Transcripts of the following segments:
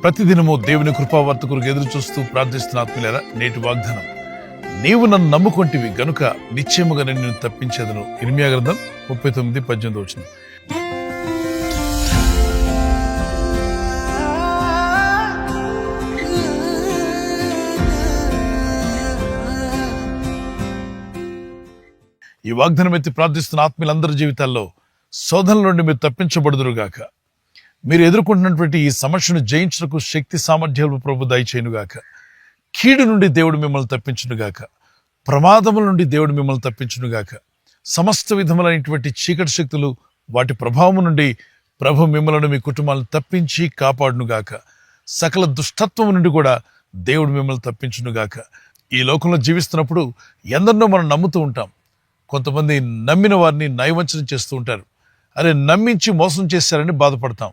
ప్రతిదినము దేవుని కృపావార్త కొరకు ఎదురు చూస్తూ ప్రార్థిస్తున్న ఆత్మీయులారా, నేటి వాగ్దానం, నీవు నన్ను నమ్ముకొంటివి గనుక నిశ్చయముగా నిన్ను తప్పించేదను. ఇర్మియా గ్రంథం 39:18. ఈ వాగ్దానం ఎత్తి ప్రార్థిస్తున్న ఆత్మీయులందరి జీవితాల్లో శోధనల నుండి మీరు తప్పించబడుదురుగాక. మీరు ఎదుర్కొంటున్నటువంటి ఈ సమస్యను జయించుటకు శక్తి సామర్థ్యాలు ప్రభు దయచేయునుగాక. కీడు నుండి దేవుడు మిమ్మల్ని తప్పించునుగాక. ప్రమాదముల నుండి దేవుడు మిమ్మల్ని తప్పించునుగాక. సమస్త విధములైనటువంటి చీకటి శక్తులు, వాటి ప్రభావం నుండి ప్రభు మిమ్మల్ని, మీ కుటుంబాలను తప్పించి కాపాడునుగాక. సకల దుష్టత్వం నుండి కూడా దేవుడు మిమ్మల్ని తప్పించునుగాక. ఈ లోకంలో జీవిస్తున్నప్పుడు ఎందరినో మనం నమ్ముతూ ఉంటాం. కొంతమంది నమ్మిన వారిని నయవంచన చేస్తూ ఉంటారు. అరే, నమ్మించి మోసం చేశారని బాధపడతాం.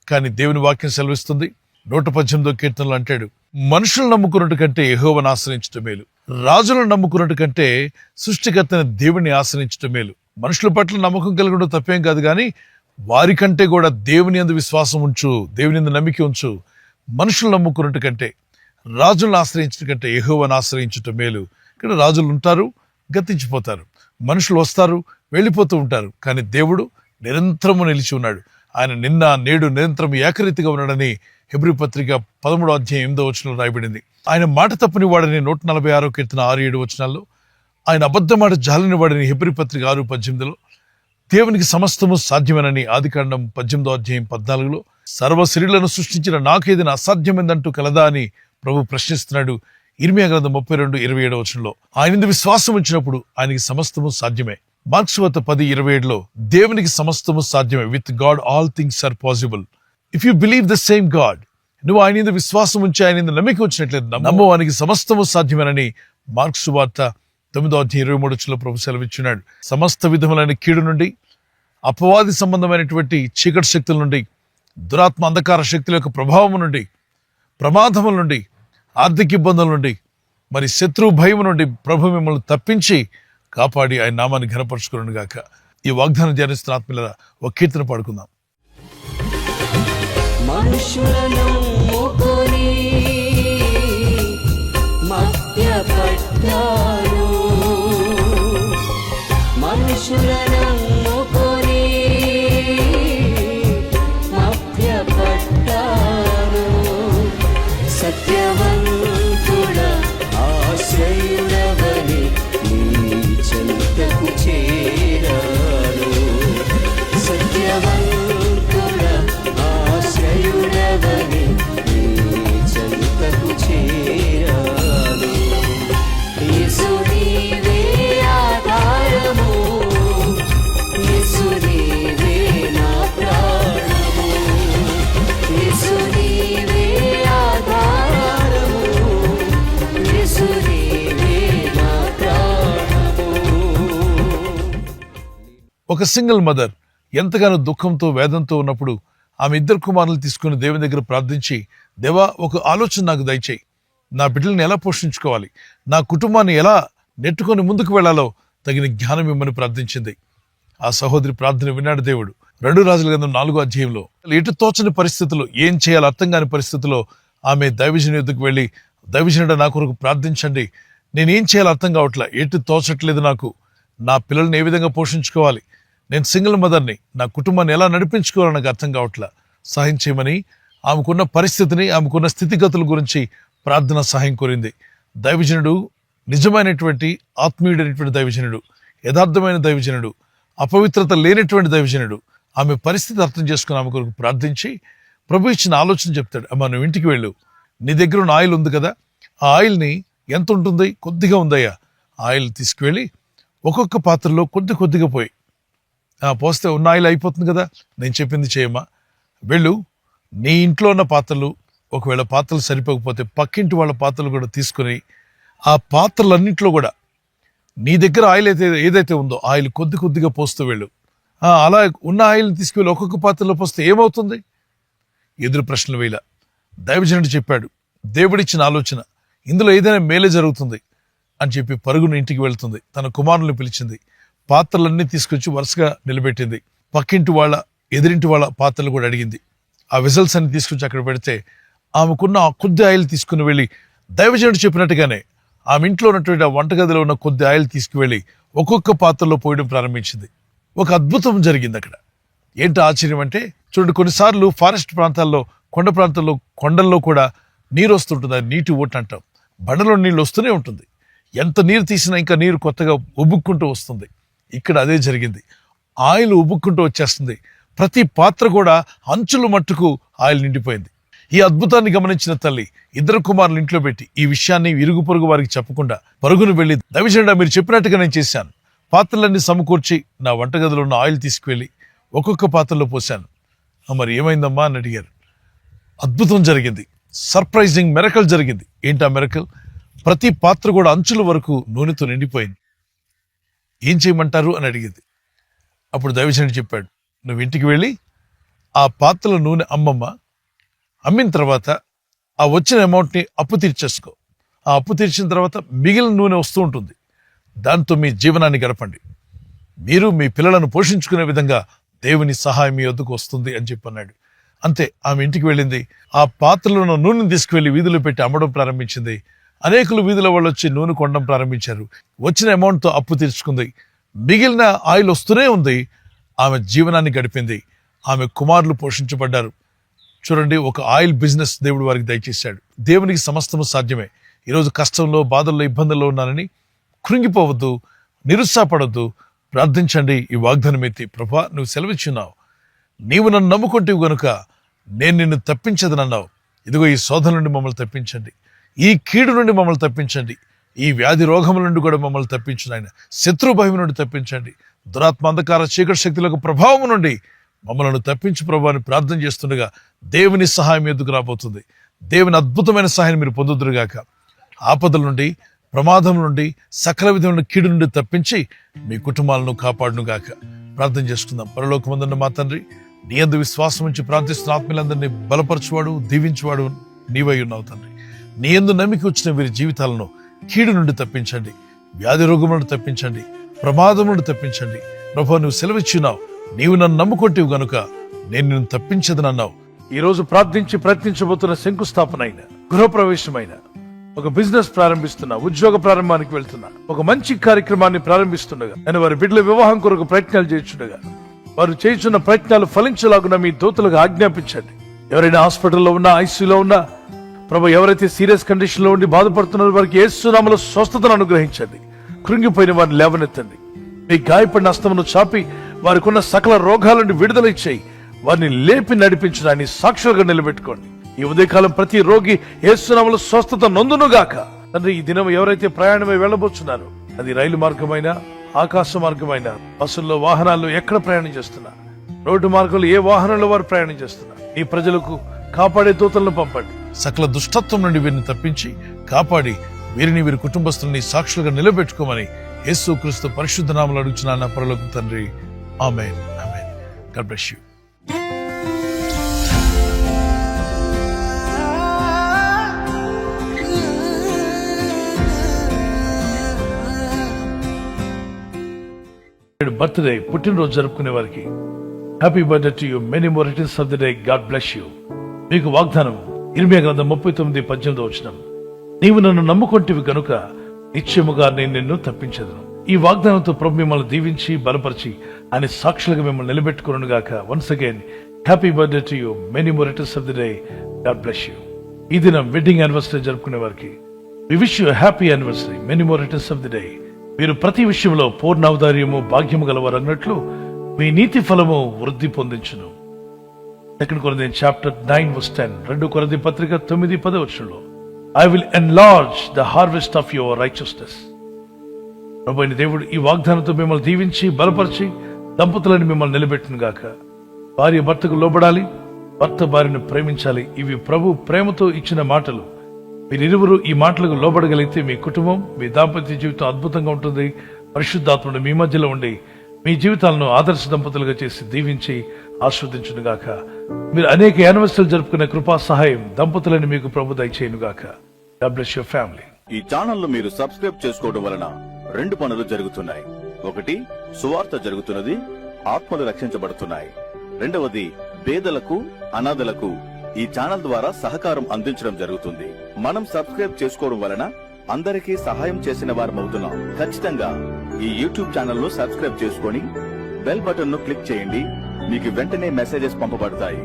కానీ దేవుని వాక్యం సెలవిస్తుంది, 118వ కీర్తనలో అంటాడు, మనుషులను నమ్ముకున్నట్టు కంటే యెహోవాను ఆశ్రయించటం మేలు, రాజులను నమ్ముకున్నట్టు కంటే సృష్టికర్తైన దేవుని ఆశ్రయించటం మేలు. మనుషుల పట్ల నమ్మకం కలగడం తప్పేం కాదు, కానీ వారికంటే కూడా దేవుని యందు విశ్వాసం ఉంచు, దేవుని యందు నమ్మిక ఉంచు. మనుషులు నమ్ముకున్నట్టు కంటే, రాజులను ఆశ్రయించడం కంటే యెహోవాను ఆశ్రయించటం మేలు. ఇక్కడ రాజులు ఉంటారు, గతించిపోతారు. మనుషులు వస్తారు, వెళ్ళిపోతూ ఉంటారు. కానీ దేవుడు నిరంతరము నిలిచి ఉన్నాడు. ఆయన నిన్న నేడు నిరంతరం ఏకరీతిగా ఉన్నాడని హెబ్రీ పత్రిక 13:8 రాయబడింది. ఆయన మాట తప్పని వాడని 146వ కీర్తన 6-7 వచనాల్లో, ఆయన అబద్ధ మాట జాలిన వాడని హెబ్రీ పత్రిక 6:18, దేవునికి సమస్తము సాధ్యమేనని ఆదికాండం 18:14, సర్వశరీరులను సృష్టించిన నాకేదైనా అసాధ్యమైందంటూ కలదా అని ప్రభు ప్రశ్నిస్తున్నాడు. ఇర్మియా గ్రంథం 32:27 వచనంలో, ఆయన విశ్వాసం ఉంచినప్పుడు ఆయనకి సమస్తము సాధ్యమే. మార్క్స్ 10:27లో, దేవునికి సమస్తము సాధ్యమే. With God all things are possible if you believe the same God. నువ్వు ఆయన మీద విశ్వాసం ఉంచి, ఆయన మీద నమ్మిక వచ్చినట్లయితే నమ్మవానికి సమస్తము సాధ్యమేనని మార్క్స్ 9:23 ప్రభు సెలవిచ్చున్నాడు. సమస్త విధములైన కీడు నుండి, అపవాది సంబంధమైనటువంటి చీకటి శక్తుల నుండి, దురాత్మ అంధకార శక్తుల యొక్క ప్రభావం నుండి, ప్రమాదముల నుండి, ఆర్థిక ఇబ్బందుల నుండి, మరి శత్రు భయం నుండి ప్రభు మిమ్మల్ని తప్పించి కాపాడి ఆయన నామాన్ని ఘనపరచుకును గాక. ఈ వాగ్దానం ధ్యానిస్తున్న ఆత్మీయులారా, ఒక కీర్తన పాడుకుందాం. మనుషులను మోకొని మధ్యపడ్డాను, మనుషులను మోకొని మధ్యపడ్డాను, సత్యవంతుడ ఆశ్రయుడవని చెంతకు చేరాను, సత్యవంతుడ ఆశ్రయుడవని చెంతకు చేరాను. యేసు నీవే ఆధారము, యేసు నీవే నా ప్రాణము, యేసు నీవే ఆధారము, యేసు నీవే నా ప్రాణము. ఒక సింగిల్ మదర్ ఎంతగానో దుఃఖంతో వేదంతో ఉన్నప్పుడు ఆమె 2 కుమారులు తీసుకుని దేవుని దగ్గర ప్రార్థించి, దేవా, ఒక ఆలోచన నాకు దయచేయి. నా బిడ్డల్ని ఎలా పోషించుకోవాలి, నా కుటుంబాన్ని ఎలా నెట్టుకొని ముందుకు వెళ్లాలో తగిన జ్ఞానం ఇమ్మని ప్రార్థించింది. ఆ సహోదరి ప్రార్థన విన్నాడు దేవుడు. 2 రాజుల గ్రంథం 4వ అధ్యాయంలో, ఎటు తోచని పరిస్థితుల్లో, ఏం చేయాలో అర్థం కాని పరిస్థితుల్లో ఆమె దైవజనుని ఎదుకు వెళ్ళి, దైవజనుడు నా కొరకు ప్రార్థించండి, నేనేం చేయాలో అర్థం కావట్లా, ఎటు తోచట్లేదు నాకు, నా పిల్లల్ని ఏ విధంగా పోషించుకోవాలి, నేను సింగిల్ మదర్ని, నా కుటుంబాన్ని ఎలా నడిపించుకోవాలని నాకు అర్థం కావట్లా, సహాయం చేయమని ఆమెకున్న పరిస్థితిని, ఆమెకున్న స్థితిగతుల గురించి ప్రార్థన సహాయం కోరింది. దైవజనుడు నిజమైనటువంటి ఆత్మీయుడైనటువంటి దైవజనుడు, యథార్థమైన దైవజనుడు, అపవిత్రత లేనటువంటి దైవజనుడు ఆమె పరిస్థితి అర్థం చేసుకుని ఆమె కొరకు ప్రార్థించి ప్రభు ఇచ్చిన ఆలోచన చెప్తాడు. అమ్మా, నువ్వు ఇంటికి వెళ్ళు, నీ దగ్గర ఉన్న ఆయిల్ ఉంది కదా, ఆ ఆయిల్ని ఎంత ఉంటుంది, కొద్దిగా ఉందయ్యా, ఆయిల్ తీసుకువెళ్ళి ఒక్కొక్క పాత్రలో కొద్దిగా పోయి, పోస్తే ఉన్న ఆయిల్ అయిపోతుంది కదా, నేను చెప్పింది చేయమ్మా, వెళ్ళు, నీ ఇంట్లో ఉన్న పాత్రలు, ఒకవేళ పాత్రలు సరిపోకపోతే పక్కింటి వాళ్ళ పాత్రలు కూడా తీసుకుని, ఆ పాత్రలన్నింటిలో కూడా నీ దగ్గర ఆయిల్ ఏదైతే ఉందో ఆయిల్ కొద్దిగా పోస్తూ వెళ్ళు. అలా ఉన్న ఆయిల్ని తీసుకువెళ్ళి ఒక్కొక్క పాత్రలో పోస్తే ఏమవుతుంది? ఎదురు ప్రశ్నలు వేళ దైవజనుడు చెప్పాడు, దేవుడిచ్చిన ఆలోచన, ఇందులో ఏదైనా మేలే జరుగుతుంది అని చెప్పి పరుగున ఇంటికి వెళ్తుంది. తన కుమారుని పిలిచింది, పాత్రలన్నీ తీసుకొచ్చి వరుసగా నిలబెట్టింది. పక్కింటి వాళ్ళ, ఎదిరింటి వాళ్ళ పాత్రలు కూడా అడిగింది. ఆ వెజల్స్ అన్ని తీసుకొచ్చి అక్కడ పెడితే ఆమెకున్న ఆ కొద్ది ఆయిల్ తీసుకుని వెళ్ళి దైవజనుడు చెప్పినట్టుగానే ఆమె ఇంట్లో ఉన్నటువంటి ఆ వంటగదిలో ఉన్న కొద్ది ఆయిల్ తీసుకువెళ్ళి ఒక్కొక్క పాత్రలో పోయడం ప్రారంభించింది. ఒక అద్భుతం జరిగింది అక్కడ. ఏంటి ఆశ్చర్యం అంటే, చూడండి, కొన్నిసార్లు ఫారెస్ట్ ప్రాంతాల్లో, కొండ ప్రాంతాల్లో, కొండల్లో కూడా నీరు వస్తుంటుంది. అది నీటి ఊట అంటాం. బండలో నీళ్ళు వస్తూనే ఉంటుంది. ఎంత నీరు తీసినా ఇంకా నీరు కొత్తగా ఉబ్బుక్కుంటూ వస్తుంది. ఇక్కడ అదే జరిగింది. ఆయిల్ ఉబ్బుక్కుంటూ వచ్చేస్తుంది. ప్రతి పాత్ర కూడా అంచుల మట్టుకు ఆయిల్ నిండిపోయింది. ఈ అద్భుతాన్ని గమనించిన తల్లి ఇద్దరు కుమారులు ఇంట్లో పెట్టి ఈ విషయాన్ని ఇరుగు పొరుగు వారికి చెప్పకుండా పరుగును వెళ్లి, దైవజనుడా, మీరు చెప్పినట్టుగా నేను చేశాను. పాత్రలన్నీ సమకూర్చి నా వంటగదిలో ఉన్న ఆయిల్ తీసుకువెళ్ళి ఒక్కొక్క పాత్రలో పోశాను. మరి ఏమైందమ్మా అని అడిగారు. అద్భుతం జరిగింది. సర్ప్రైజింగ్ మెరకల్ జరిగింది. ఏంటా మెరకల్? ప్రతి పాత్ర కూడా అంచుల వరకు నూనెతో నిండిపోయింది. ఏం చేయమంటారు అని అడిగింది. అప్పుడు దైవజనుడు చెప్పాడు, నువ్వు ఇంటికి వెళ్ళి ఆ పాత్రల నూనె అమ్మిన తర్వాత ఆ వచ్చిన అమౌంట్ని అప్పు తీర్చేసుకో. ఆ అప్పు తీర్చిన తర్వాత మిగిలిన నూనె వస్తూ ఉంటుంది. దాంతో మీ జీవనాన్ని గడపండి. మీరు మీ పిల్లలను పోషించుకునే విధంగా దేవుని సహాయం మీ వద్దకు వస్తుంది అని చెప్పన్నాడు. అంతే, ఆమె ఇంటికి వెళ్ళింది. ఆ పాత్రలో ఉన్న నూనెని తీసుకువెళ్ళి వీధిలో పెట్టి అమ్మడం ప్రారంభించింది. అనేకులు వీధిలో వాళ్ళు వచ్చి నూనె కొనడం ప్రారంభించారు. వచ్చిన అమౌంట్తో అప్పు తీర్చుకుంది. మిగిలిన ఆయిల్ వస్తూనే ఉంది. ఆమె జీవనాన్ని గడిపింది. ఆమె కుమారులు పోషించబడ్డారు. చూడండి, ఒక ఆయిల్ బిజినెస్ దేవుడు వారికి దయచేశాడు. దేవునికి సమస్తము సాధ్యమే. ఈరోజు కష్టంలో, బాధల్లో, ఇబ్బందుల్లో ఉన్నానని కృంగిపోవద్దు, నిరుత్సాహపడొద్దు. ప్రార్థించండి. ఈ వాగ్దానం ఎత్తి, ప్రభా, నువ్వు సెలవిచ్చున్నావు, నీవు నన్ను నమ్ముకుంటేవు గనుక నేను నిన్ను తప్పించదనన్నావు. ఇదిగో ఈ శోధన నుండి మమ్మల్ని తప్పించండి, ఈ కీడు నుండి మమ్మల్ని తప్పించండి, ఈ వ్యాధి రోగముల నుండి కూడా మమ్మల్ని తప్పించండి. ఆయన శత్రు భయం నుండి తప్పించండి, దురాత్మ అంధకార చీకటి శక్తులకు ప్రభావం నుండి మమ్మల్ని తప్పించి ప్రభు అని ప్రార్థన చేస్తుండగా దేవుని సహాయం ఎదుగు రాబోతుంది. దేవుని అద్భుతమైన సహాయం మీరు పొందుదురుగాక. ఆపదల నుండి, ప్రమాదం నుండి, సకల విధమైన కీడు నుండి తప్పించి మీ కుటుంబాలను కాపాడునుగాక. ప్రార్థన చేసుకుందాం. పరలోకమందున్న మా తండ్రి, నీ యందు విశ్వాసం ఉంచి ప్రార్థిస్తున్న ఆత్మీయులందరినీ బలపరచువాడు, దీవించువాడు నీవై ఉన్నావు తండ్రి. నీ యందు నమ్మిక వచ్చిన వీరి జీవితాలను కీడు నుండి తప్పించండి, వ్యాధి రోగం నుండి తప్పించండి, ప్రమాదం నుండి తప్పించండి. ప్రభువా, నువ్వు సెలవిచ్చున్నావు, నీవు నన్ను నమ్ముకుంటేవు గనుక నేను నిన్ను తప్పించదనన్నావు. ఈ రోజు ప్రార్థించి ప్రయత్నించబోతున్న శంకుస్థాపన అయిన, గృహప్రవేశమైన, ఒక బిజినెస్ ప్రారంభిస్తున్నా, ఉద్యోగ ప్రారంభానికి వెళ్తున్నా, ఒక మంచి కార్యక్రమాన్ని ప్రారంభిస్తుండగా, నేను వారి బిడ్డల వివాహం కొరకు ప్రయత్నాలు చేస్తుండగా, వారు చేస్తున్న ప్రయత్నాలు ఫలించలాగున మీ దూతలుగా ఆజ్ఞాపించండి. ఎవరైనా హాస్పిటల్లో ఉన్నా, ఐసీయూలో ఉన్నా, ప్రభు, ఎవరైతే సీరియస్ కండిషన్ లో ఉండి బాధపడుతున్నారో వారికి యేసు నామములో స్వస్థతను అనుగ్రహించండి. కృంగిపోయిన వారిని లేవనెత్తండి. మీ గాయపడిన హస్తమును చాపి వారికి ఉన్న సకల రోగాల నుండి విడుదల ఇచ్చేయి. వారిని లేపి నడిపించడాన్ని సాక్షులుగా నిలబెట్టుకోండి. ఈ ఉదయకాలం ప్రతి రోగి యేసు నామములో స్వస్థత నొందునుగాక. తండ్రి, ఈ దినం ఎవరైతే ప్రయాణమై వెళ్ళబోతున్నారో, అది రైలు మార్గమైనా, ఆకాశ మార్గమైనా, బస్సుల్లో, వాహనాల్లో ఎక్కడ ప్రయాణం చేస్తున్నా, రోడ్డు మార్గంలో ఏ వాహనంలో వారు ప్రయాణం చేస్తున్నా, ఈ ప్రజలకు కాపాడే దూతలను పంపండి. సకల దుష్టత్వం నుండి వీరిని తప్పించి కాపాడి వీరిని, వీరి కుటుంబస్తుల్ని సాక్షులుగా నిలబెట్టుకోమని యేసుక్రీస్తు పరిశుద్ధ నామములో అడుగుచున్నాను పరలోకపు తండ్రి. ఆమేన్, ఆమేన్. God bless you. బర్త్డే, పుట్టినరోజు జరుపుకునే వారికి happy birthday to you, many more returns of the day. God bless you. మీకు వాగ్దానం ఇర్మియా గ్రంథం 39:18 నీవు నన్ను నమ్ముకొంటివి గనుక నిశ్చయముగా నేను నిన్ను తప్పించదును. ఈ వాగ్దానంతో ప్రభు మిమ్మల్ని దీవించి బలపరిచి ఆయన సాక్షులుగా మిమ్మల్ని నిలబెట్టుకును గాక. Once again happy birthday to you, many more returns of the day. God bless you. ఈ దినం వెడ్డింగ్ యానివర్సరీ జరుపుకునే వారికి we wish you happy anniversary, many more returns of the day. మీరు ప్రతి విషయంలో పూర్ణ ఔదార్యము, భాగ్యము గలవారు అన్నట్లు మీ నీతి ఫలము వృద్ధి పొందించును. 2 కొరింథీయులు చాప్టర్ 9:10, 2 కొరింథీ పత్రిక 9:10 I will enlarge the harvest of your righteousness. ప్రభువైన దేవుడు ఈ వాగ్దానంతో మిమ్మల్ని దీవించి బలపరిచి దంపతులను మిమ్మల్ని నిలబెట్టును గాక. భార్య భర్తకు లోబడాలి, భర్త భార్యను ప్రేమించాలి. ఇవి ప్రభు ప్రేమతో ఇచ్చిన మాటలు. మీరిరువురు ఈ మాటలకు లోబడగలిగితే మీ కుటుంబం, మీ దాంపత్య జీవితం అద్భుతంగా ఉంటుంది. పరిశుద్ధాత్ముడు మీ మధ్యలో ఉండి మీ జీవితాలను ఆదర్శ దంపతులుగా చేసి దీవించి ఆస్వాదించునుగాక. మీరు అనేక యానివర్సరీలు జరుపుకునే కృపా సహాయం దంపతులని మీకు ప్రభు దయచేయునుగాక. God bless your family. ఈ ఛానల్ ను మీరు సబ్స్క్రైబ్ చేసుకోవడం వలన 2 పనులు జరుగుతున్నాయి. ఒకటి, సువార్త జరుగుతున్నది, ఆత్మలు రక్షించబడుతున్నాయి. రెండవది, పేదలకు, అనాథలకు ఈ ఛానల్ ద్వారా సహకారం అందించడం జరుగుతుంది. మనం సబ్స్క్రైబ్ చేసుకోవడం వలన అందరికీ సహాయం చేసిన వారమవుతున్నాం. ఖచ్చితంగా ఈ యూట్యూబ్ ఛానల్ ను సబ్స్క్రైబ్ చేసుకొని బెల్ బటన్ ను క్లిక్ చేయండి. మీకు వెంటనే మెసేజెస్ పంపబడతాయి.